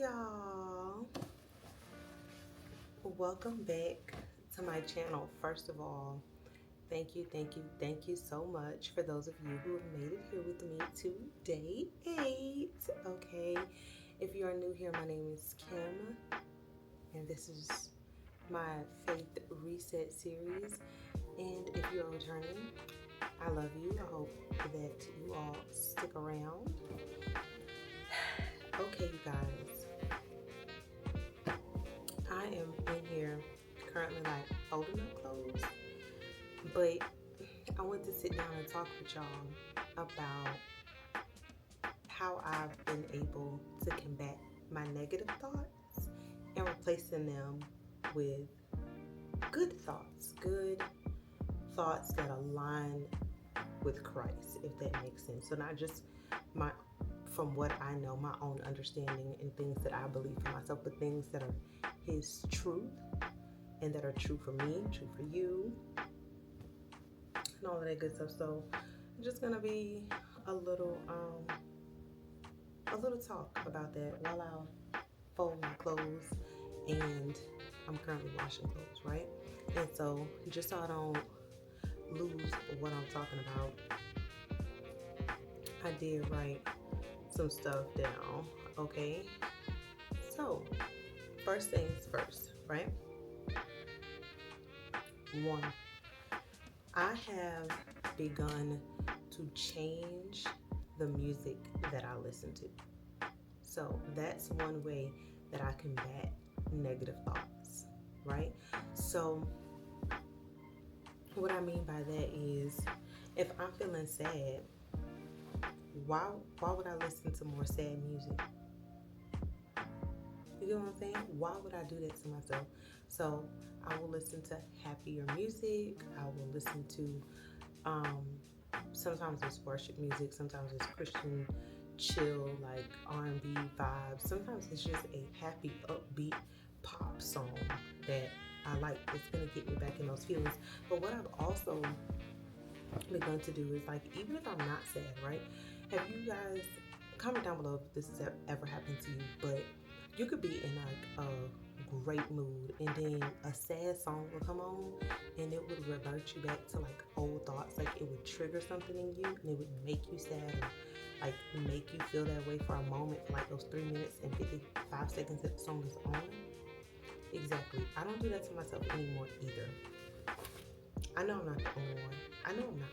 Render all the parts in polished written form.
y'all. Welcome back to my channel. First of all, thank you so much for those of you who have made it here with me to day 8. Okay, if you are new here, my name is Kim, and this is my Faith Reset series. And if you are returning, I love you. I hope that you all stick around. Okay, you guys. I am in here currently like folding up clothes, but I want to sit down and talk with y'all about how I've been able to combat my negative thoughts and replacing them with good thoughts that align with Christ, if that makes sense. So not just from what I know, my own understanding and things that I believe for myself, but things that are His truth and that are true for me, true for you, and all of that good stuff. So it's just gonna be a little talk about that while I fold my clothes, and I'm currently washing clothes, right? And so just so I don't lose what I'm talking about, I did write some stuff down. Okay, so first things first, right? One, I have begun to change the music that I listen to. So that's one way that I combat negative thoughts, right? So what I mean by that is, if I'm feeling sad, why would I listen to more sad music? You get what I'm saying? Why would I do that to myself? So I will listen to happier music. I will listen to sometimes it's worship music, sometimes it's Christian chill, like R&B vibes. Sometimes it's just a happy, upbeat pop song that I like. It's gonna get me back in those feelings. But what I've also begun to do is, like, even if I'm not sad, right? Have you guys, comment down below if this has ever happened to you, but you could be in like a great mood and then a sad song will come on and it would revert you back to like old thoughts. Like, it would trigger something in you and it would make you sad, or like make you feel that way for a moment, for like those 3 minutes and 55 seconds that the song is on. Exactly. I don't do that to myself anymore either. I know I'm not the only one. I know I'm not.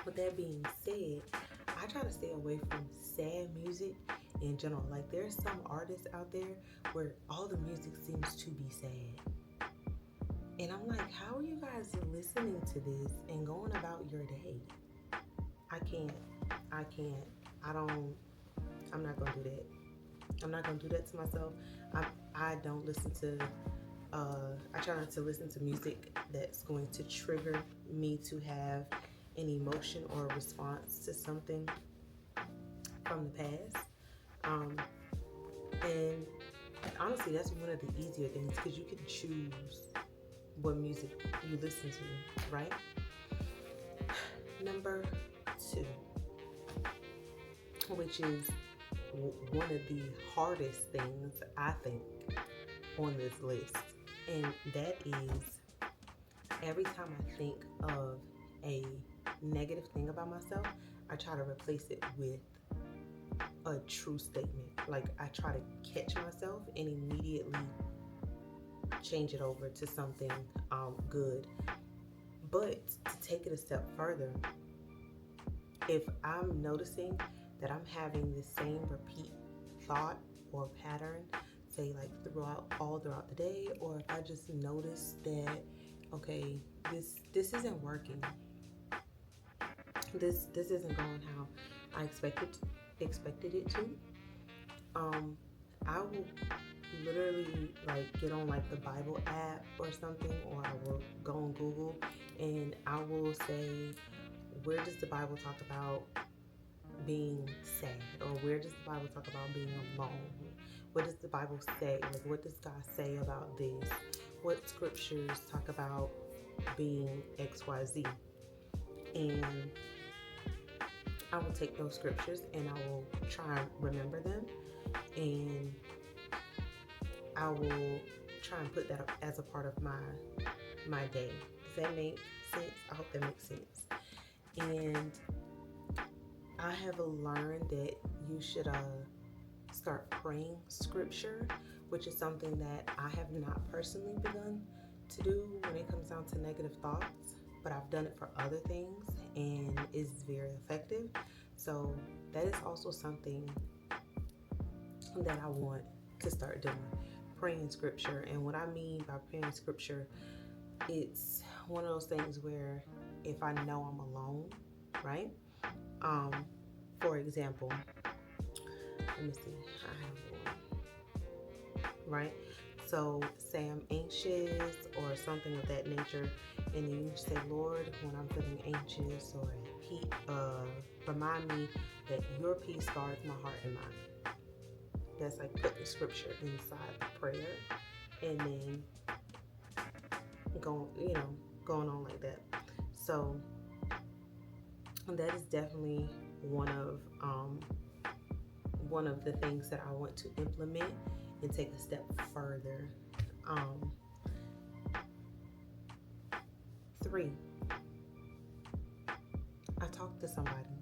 With that being said, I try to stay away from sad music in general. Like, there's some artists out there where all the music seems to be sad. And I'm like, how are you guys listening to this and going about your day? I can't. I'm not gonna do that. I'm not gonna do that to myself. I don't listen to I try not to listen to music that's going to trigger me to have an emotion or a response to something from the past. And honestly, that's one of the easier things, because you can choose what music you listen to, right? Number 2, which is one of the hardest things I think on this list, and that is, every time I think of a negative thing about myself, I try to replace it with a true statement. Like, I try to catch myself and immediately change it over to something good. But to take it a step further, if I'm noticing that I'm having the same repeat thought or pattern, say like throughout the day, or if I just notice that, okay, this isn't working, this isn't going how I expected it to, I will literally like get on like the Bible app or something, or I will go on Google and I will say, where does the Bible talk about being sad, or where does the Bible talk about being alone? What does the Bible say? Like, what does God say about this? What scriptures talk about being XYZ? And I will take those scriptures and I will try and remember them. and I will try and put that up as a part of my day. Does that make sense? I hope that makes sense. And I have learned that you should start praying scripture, which is something that I have not personally begun to do when it comes down to negative thoughts, but I've done it for other things and it's very effective. So that is also something that I want to start doing, praying scripture. And what I mean by praying scripture, it's one of those things where if I know I'm alone, right? For example, let me see, I have one, right? So say I'm anxious or something of that nature, and then you say, Lord, when I'm feeling anxious or at peace, remind me that your peace guards my heart and mind. That's like putting scripture inside the prayer, and then going on like that. So that is definitely one of the things that I want to implement and take a step further. 3, I talk to somebody.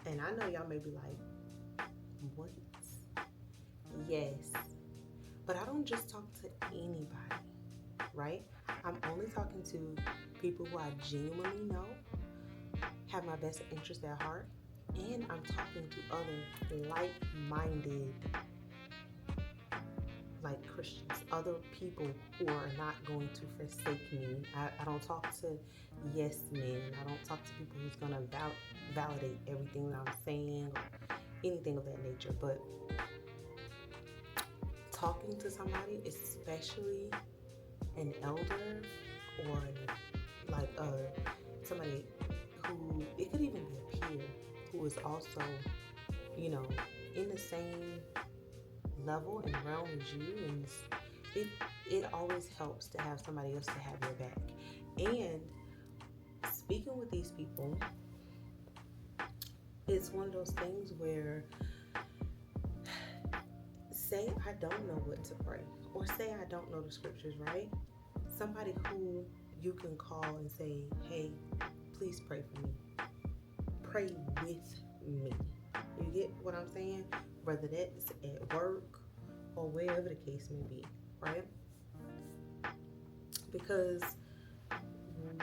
And I know y'all may be like, what? Yes. But I don't just talk to anybody, right? I'm only talking to people who I genuinely know, have my best interest at heart, and I'm talking to other like-minded, like Christians, other people who are not going to forsake me. I don't talk to yes men. I don't talk to people who's going to validate everything that I'm saying or anything of that nature. But talking to somebody, especially an elder or like somebody who, it could even be a peer who is also, in the same level and realm as you, and it always helps to have somebody else to have your back. And speaking with these people, it's one of those things where, say I don't know what to pray, or say I don't know the scriptures, right? Somebody who you can call and say, hey, please pray for me. Pray with me. You get what I'm saying? Whether that's at work or wherever the case may be, right? Because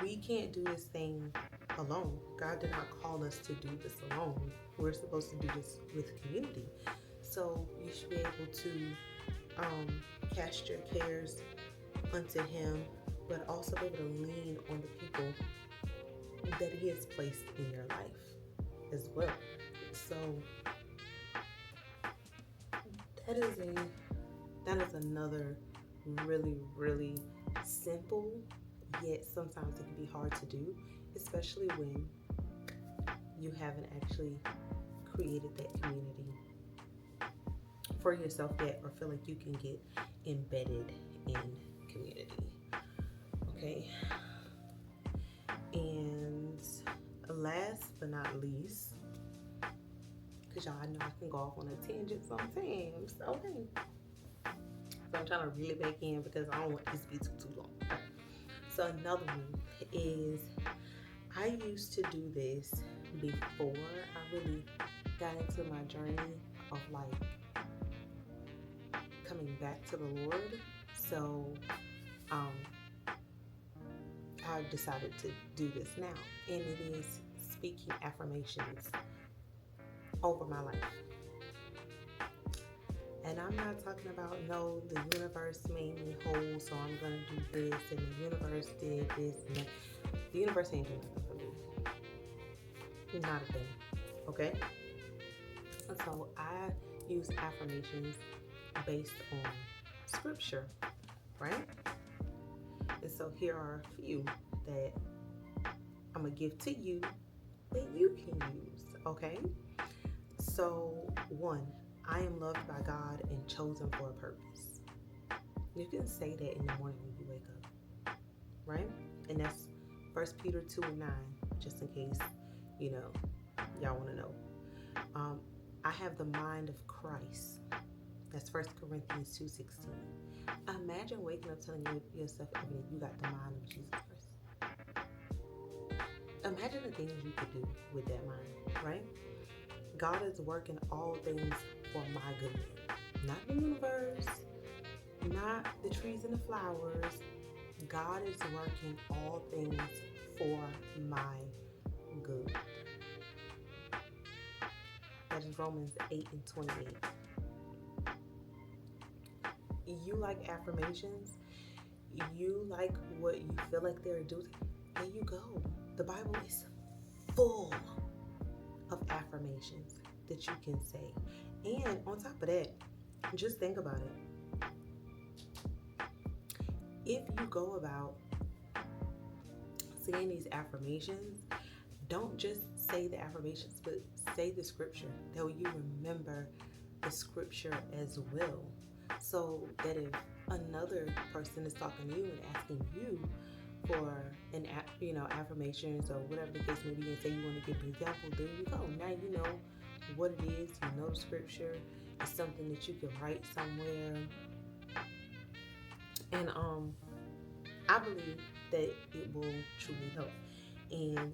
we can't do this thing alone. God did not call us to do this alone. We're supposed to do this with community. So you should be able to cast your cares unto Him, but also be able to lean on the people that He has placed in your life as well. So that is another really, really simple, yet sometimes it can be hard to do, especially when you haven't actually created that community for yourself yet, or feel like you can get embedded in community. Okay. And last but not least, because y'all know I can go off on a tangent sometimes. Okay. So I'm trying to reel it back in because I don't want this to be too long. Okay. So another one is, I used to do this before I really got into my journey of like coming back to the Lord. So I've decided to do this now, and it is speaking affirmations over my life. And I'm not talking about, no, the universe made me whole, so I'm going to do this, and the universe did this, and that. The universe ain't doing nothing for me. Not a thing. Okay? And so I use affirmations based on scripture, right? And so here are a few that I'm going to give to you that you can use, okay? So 1, I am loved by God and chosen for a purpose. You can say that in the morning when you wake up, right? And that's 1 Peter 2:9, just in case, y'all want to know. I have the mind of Christ. That's 1 Corinthians 2:16. Imagine waking up telling yourself every day you got the mind of Jesus Christ. Imagine the things you could do with that mind, right? God is working all things for my good. Not the universe, not the trees and the flowers. God is working all things for my good. That is Romans 8:28. You like affirmations? You like what you feel like they're doing? There you go. The Bible is full of affirmations that you can say. And on top of that, just think about it. If you go about saying these affirmations, don't just say the affirmations, but say the scripture. That way you remember the scripture as well. So that if another person is talking to you and asking you for affirmations or whatever the case may be, and say you want to give an example, there you go. Now you know what it is. You know the scripture. It's something that you can write somewhere. And I believe that it will truly help. And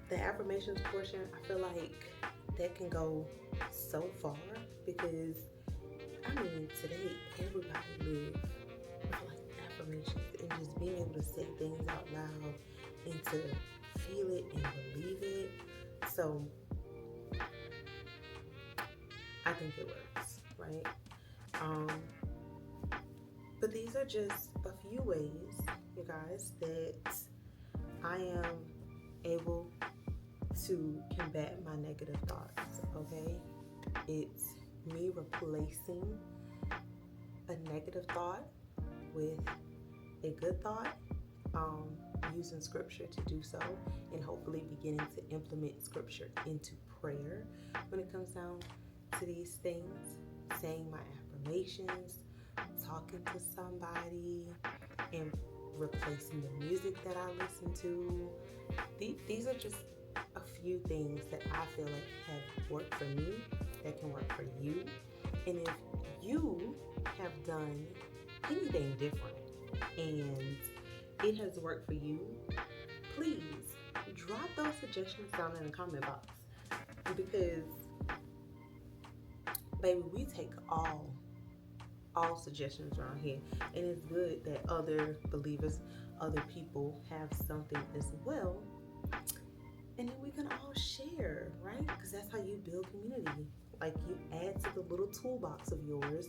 the affirmations portion, I feel like that can go so far, because today everybody lives with like affirmations, and just being able to say things out loud and to feel it and believe it. So I think it works, right? But these are just a few ways, you guys, that I am able to combat my negative thoughts, okay? It's me replacing a negative thought with a good thought, using scripture to do so, and hopefully beginning to implement scripture into prayer when it comes down to these things, saying my affirmations, talking to somebody, and replacing the music that I listen to. These are just a few things that I feel like have worked for me, that can work for you. And if you have done anything different and it has worked for you, please drop those suggestions down in the comment box, because baby, we take all suggestions around here, and it's good that other believers, other people have something as well, and then we can all share, right? Because that's how you build community. Like, you add to the little toolbox of yours,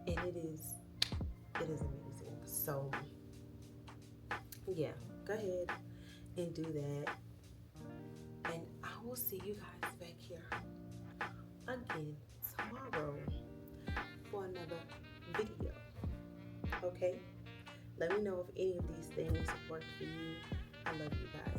and it is amazing. So yeah, go ahead and do that, and I will see you guys back here again tomorrow for another video. Okay, let me know if any of these things worked for you. I love you guys.